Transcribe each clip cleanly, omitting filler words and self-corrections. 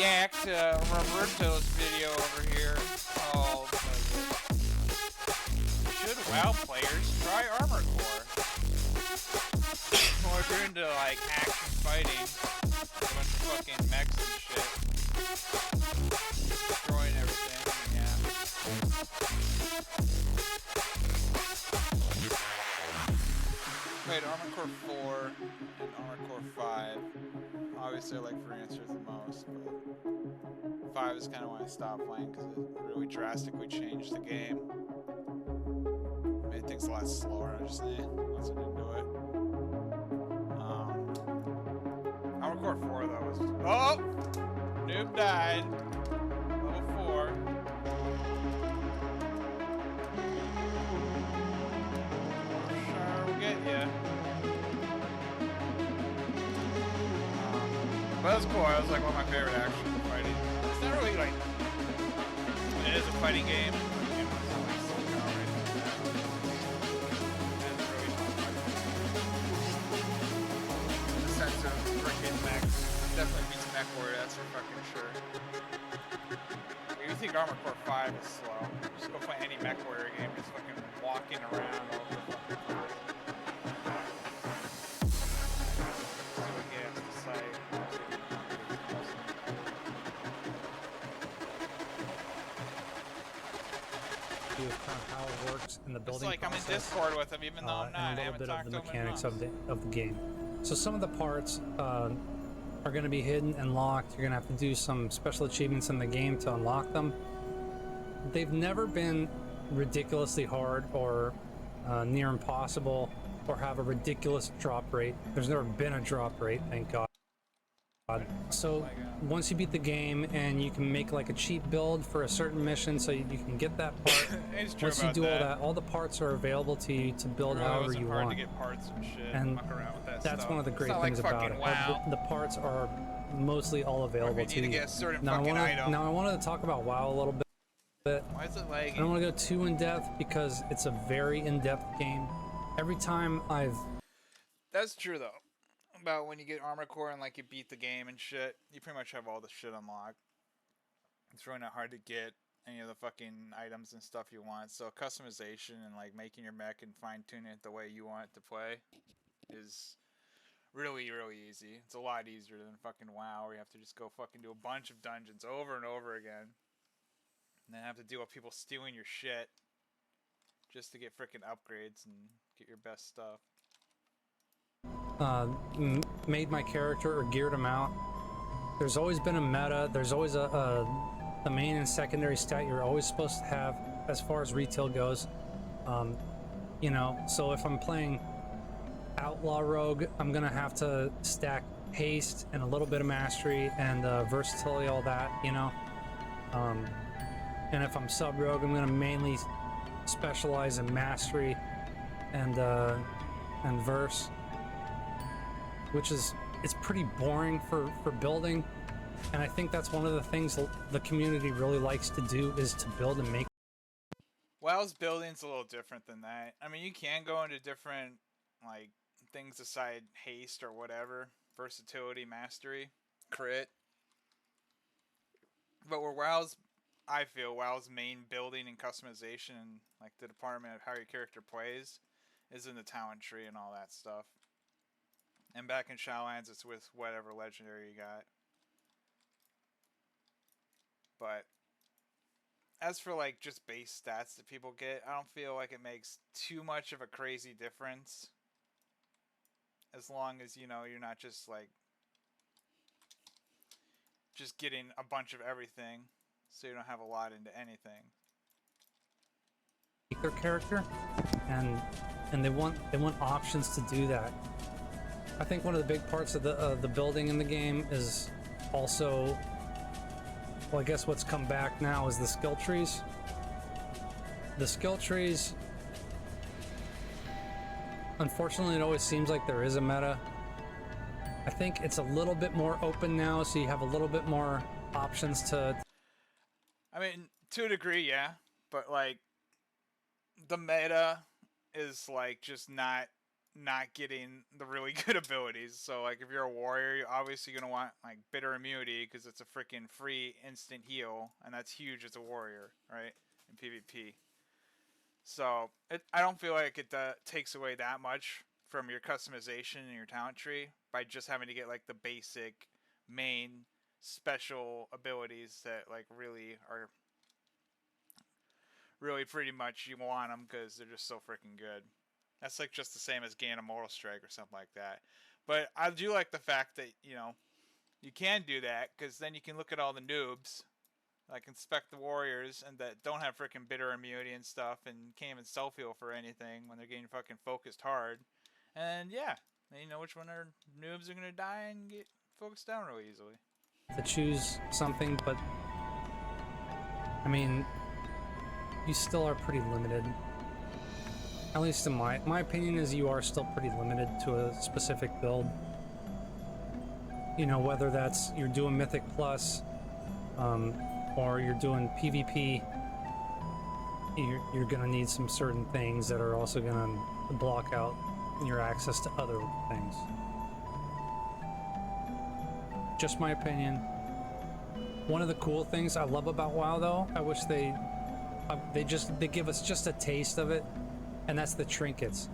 react to Roberto's video over here called Should WoW Players Try Armor Core? Or if you're into like action fighting, a bunch of fucking mechs and shit, destroying everything, yeah. Played Armor Core 4 and Armor Core 5. Obviously, I like Freelancer the most, but 5 is kind of when I stopped playing because it really drastically changed the game. Made things a lot slower. I just wasn't into it. Armor Core 4 though was noob died. Level 4. Sure, we'll get ya. But that was cool. That was like one of my favorite action fighting. It's not really like it is a fighting game. It's not like Soul Calibur or anything like that. It's really fun fighting. In the sense of freaking mechs. Definitely beats Mech Warrior, that's for fucking sure. If you think Armor Core 5 is slow, just go play any Mech Warrior game, just fucking walking around all over the fucking place. See what games to say. How it works in the building. It's like process. I'm in Discord with him, even though I'm not. And a little bit of the mechanics of the game. So some of the parts are going to be hidden and locked. You're going to have to do some special achievements in the game to unlock them. They've never been ridiculously hard or near impossible or have a ridiculous drop rate. There's never been a drop rate, thank God. So once you beat the game and you can make like a cheap build for a certain mission so you can get that part. Once you do all the parts are available to you to build however you want. To get parts and shit, and muck around with that that's stuff. one of the great things about it. WoW. The parts are mostly all available to you. Get a certain Now item. I wanted to talk about WoW a little bit. Why is it lagging? I don't want to go too in-depth because it's a very in-depth game. Every time That's true though. About when you get Armor Core and like you beat the game and shit, you pretty much have all the shit unlocked. It's really not hard to get any of the fucking items and stuff you want. So customization and like making your mech and fine-tuning it the way you want it to play is really, really easy. It's a lot easier than fucking WoW where you have to just go fucking do a bunch of dungeons over and over again. And then have to deal with people stealing your shit just to get freaking upgrades and get your best stuff. Made my character or geared him out. There's always been a meta. There's always a main and secondary stat you're always supposed to have as far as retail goes. You know, so if I'm playing Outlaw Rogue, I'm gonna have to stack haste and a little bit of mastery and versatility, all that, you know. And if I'm sub rogue, I'm gonna mainly specialize in mastery and verse, which is pretty boring for building. And I think that's one of the things the community really likes to do is to build and make. WoW's building's a little different than that. I mean, you can go into different like things aside haste or whatever, versatility, mastery, crit. But where I feel WoW's main building and customization, and like the department of how your character plays, is in the talent tree and all that stuff. And back in Shadowlands, it's with whatever legendary you got. But as for like just base stats that people get, I don't feel like it makes too much of a crazy difference. As long as, you know, you're not just like just getting a bunch of everything, so you don't have a lot into anything. Their character, and they want options to do that. I think one of the big parts of the building in the game is also, well, I guess what's come back now is the skill trees. The skill trees, unfortunately, it always seems like there is a meta. I think it's a little bit more open now, so you have a little bit more options to. I mean, to a degree, yeah, but like the meta is like just not not getting the really good abilities. So like if you're a warrior, you're obviously gonna want like bitter immunity because it's a freaking free instant heal, and that's huge as a warrior, right? In PvP. So I don't feel like it takes away that much from your customization and your talent tree by just having to get like the basic main special abilities that like really are really pretty much you want them because they're just so freaking good. That's like just the same as gaining a Mortal Strike or something like that. But I do like the fact that, you know, you can do that because then you can look at all the noobs, like inspect the warriors, and that don't have freaking bitter immunity and stuff and can't even self heal for anything when they're getting fucking focused hard. And yeah, you know which one are noobs are gonna die and get focused down really easily. To choose something, but I mean, you still are pretty limited. At least in my opinion is you are still pretty limited to a specific build. You know, whether that's you're doing Mythic Plus, or you're doing PvP, you're gonna need some certain things that are also gonna block out your access to other things. Just my opinion. One of the cool things I love about WoW, though, I wish they give us just a taste of it, and that's the trinkets.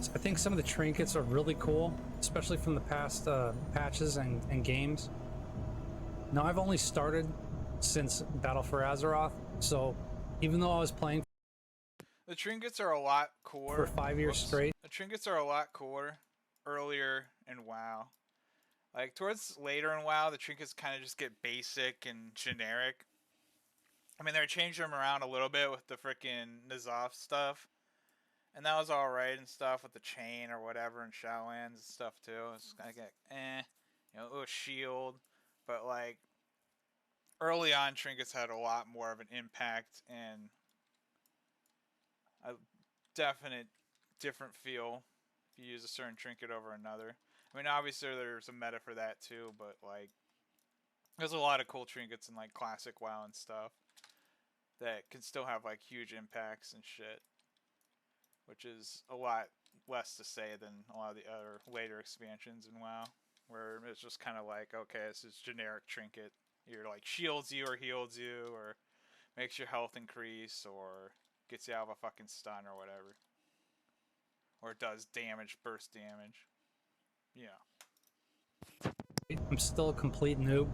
So I think some of the trinkets are really cool, especially from the past patches and games. Now, I've only started since Battle for Azeroth, so even though I was playing the trinkets are a lot cooler for 5 years straight, the trinkets are a lot cooler earlier in WoW. Like towards later in WoW, the trinkets kind of just get basic and generic. I mean, they're changing them around a little bit with the freaking N'Zoth stuff, and that was all right and stuff with the chain or whatever and Shadowlands and stuff too. It's kind of like, you know, a little shield, but like early on, trinkets had a lot more of an impact and a definite different feel if you use a certain trinket over another. I mean, obviously there's a meta for that too, but like there's a lot of cool trinkets in like classic WoW and stuff that can still have like huge impacts and shit, which is a lot less to say than a lot of the other later expansions in WoW, where it's just kind of like, okay, this is generic trinket. Either like shields you or heals you or makes your health increase or gets you out of a fucking stun or whatever. Or it does damage, burst damage. Yeah. I'm still a complete noob.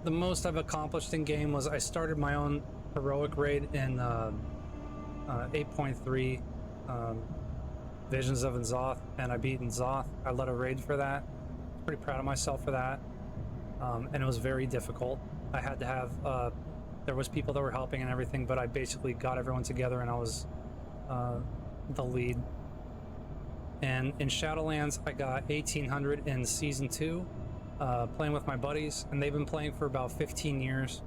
The most I've accomplished in game was I started my own heroic raid in 8.3 Visions of N'Zoth, and I beat N'Zoth. I led a raid for that. Pretty proud of myself for that. And it was very difficult. I had to have there was people that were helping and everything, but I basically got everyone together and I was the lead. And in Shadowlands, I got 1800 in Season 2, playing with my buddies, and they've been playing for about 15 years.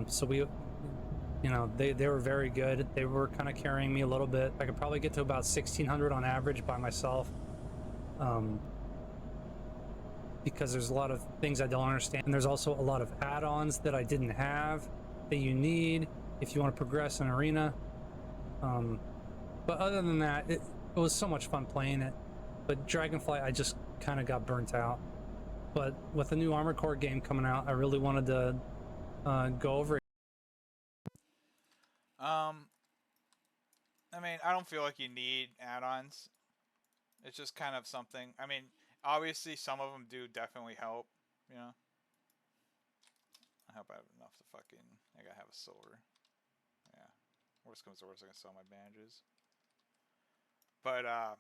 So we, you know, they were very good. They were kind of carrying me a little bit. I could probably get to about 1600 on average by myself. Because there's a lot of things I don't understand. And there's also a lot of add-ons that I didn't have that you need if you want to progress in Arena. But other than that, it was so much fun playing it. But Dragonflight, I just kind of got burnt out. But with the new Armored Core game coming out, I really wanted to go over it. I mean, I don't feel like you need add-ons. It's just kind of something. I mean, obviously, some of them do definitely help, you know. I hope I have enough to fucking. I gotta have a silver. Yeah. Worst comes to worst, I can sell my bandages. But I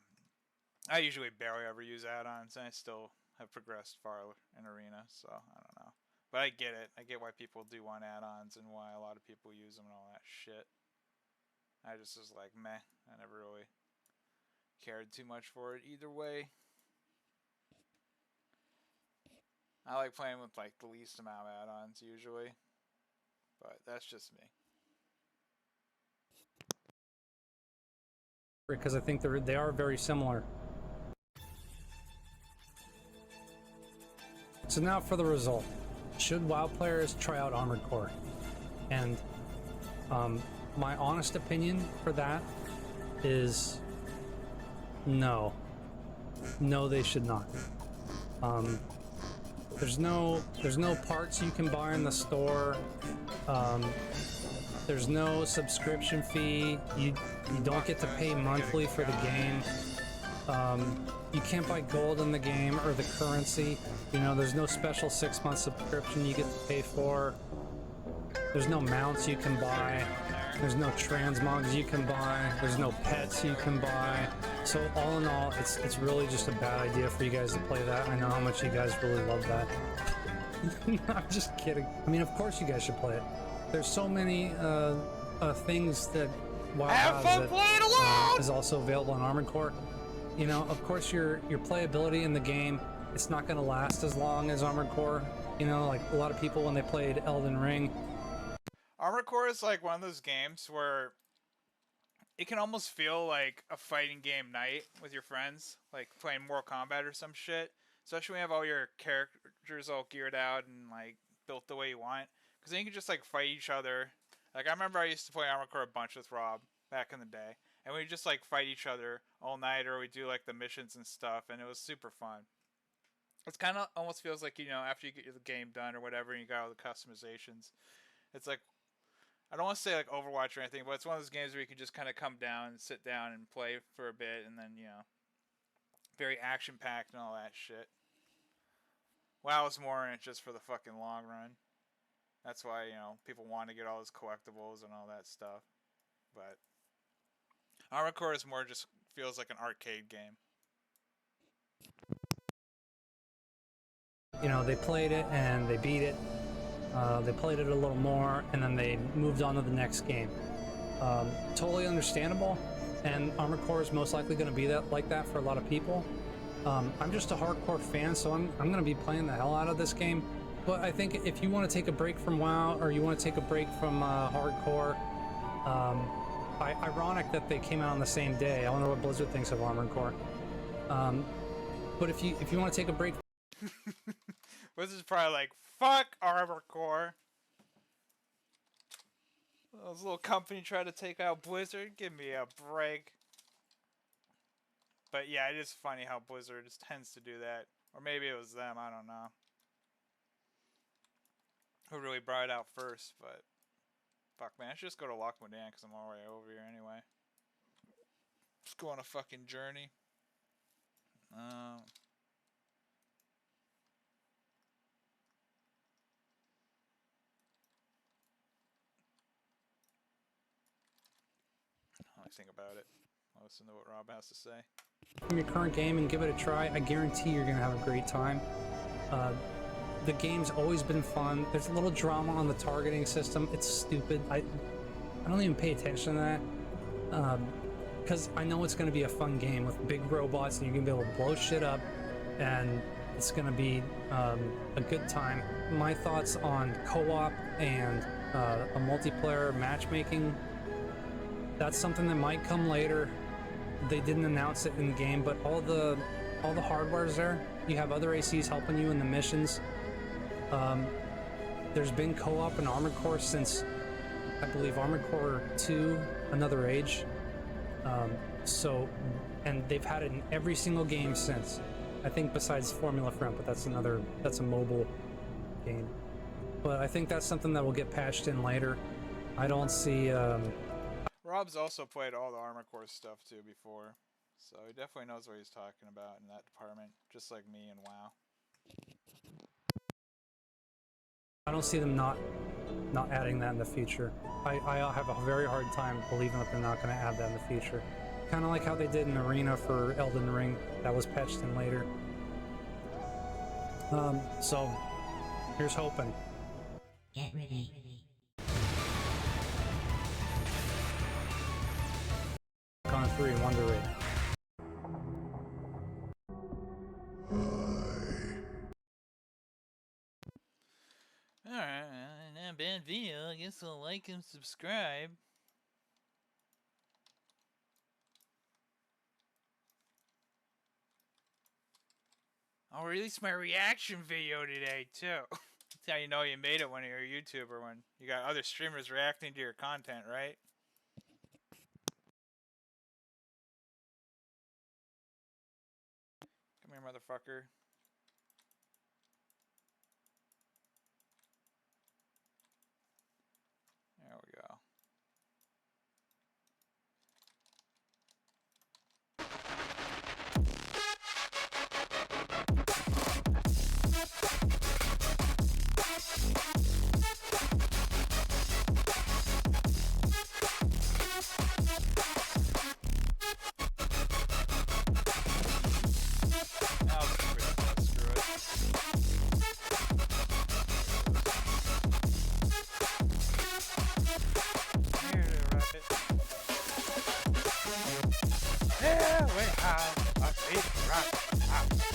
usually barely ever use add-ons, and I still have progressed far in Arena, so I don't know. But I get it. I get why people do want add-ons and why a lot of people use them and all that shit. I just was like, meh. I never really cared too much for it either way. I like playing with like the least amount of add-ons usually, but that's just me. Because I think they are very similar. So now for the result. Should WoW players try out Armored Core? And my honest opinion for that is no. No, they should not. There's no parts you can buy in the store. There's no subscription fee. You don't get to pay monthly for the game. You can't buy gold in the game or the currency. You know, there's no special 6-month subscription you get to pay for. There's no mounts you can buy. There's no transmogs you can buy. There's no pets you can buy. So all in all, it's really just a bad idea for you guys to play that. I know how much you guys really love that. I'm just kidding. I mean, of course you guys should play it. There's so many things that WoW has that is also available on Armored Core. You know, of course your playability in the game, it's not going to last as long as Armored Core. You know, like a lot of people when they played Elden Ring. Armored Core is like one of those games where it can almost feel like a fighting game night with your friends, like playing Mortal Kombat or some shit. Especially when you have all your characters all geared out and like built the way you want. Because then you can just like fight each other. Like I remember I used to play Armored Core a bunch with Rob back in the day. And we just like fight each other all night, or we do like the missions and stuff, and it was super fun. It's kind of almost feels like, you know, after you get the game done or whatever and you got all the customizations, it's like, I don't want to say like Overwatch or anything, but it's one of those games where you can just kind of come down and sit down and play for a bit, and then, you know, very action packed and all that shit. WoW is more in it just for the fucking long run. That's why, you know, people want to get all those collectibles and all that stuff. But Armored Core is more just feels like an arcade game. You know, they played it and they beat it. They played it a little more and then they moved on to the next game. Totally understandable, and Armored Core is most likely going to be like that for a lot of people. I'm just a hardcore fan, so I'm going to be playing the hell out of this game. But I think if you want to take a break from WoW, or you want to take a break from hardcore, ironic that they came out on the same day. I wonder what Blizzard thinks of Armored Core. But if you want to take a break, Blizzard's probably like, fuck Armored Core. Those little company tried to take out Blizzard. Give me a break. But yeah, it is funny how Blizzard just tends to do that. Or maybe it was them, I don't know. Who really brought it out first, but fuck, man, I should just go to Lockwood-Dan because I'm all the way over here anyway. Just go on a fucking journey. I think about it. I'll listen to what Rob has to say. From your current game and give it a try, I guarantee you're going to have a great time. The game's always been fun. There's a little drama on the targeting system. It's stupid. I don't even pay attention to that. Because I know it's going to be a fun game with big robots and you're going to be able to blow shit up, and it's going to be a good time. My thoughts on co-op and a multiplayer matchmaking, that's something that might come later. They didn't announce it in the game, but all the hardware's there. You have other ACs helping you in the missions. There's been co-op in Armored Core since, I believe, Armored Core 2, Another Age. And they've had it in every single game since. I think besides Formula Front, but that's a mobile game. But I think that's something that will get patched in later. I don't see... Rob's also played all the Armored Core stuff too before, so he definitely knows what he's talking about in that department, just like me and WoW. I don't see them not adding that in the future. I have a very hard time believing that they're not going to add that in the future. Kind of like how they did in Arena for Elden Ring, that was patched in later. So, here's hoping. Get ready. Con 3 Wonder Rig. Alright, not a bad video. I guess I'll like and subscribe. I'll release my reaction video today, too. That's how you know you made it when you're a YouTuber, when you got other streamers reacting to your content, right? motherfucker. There we go. I'll just quit that, screw it. Here, rabbit. Yeah, way high, a big rock house.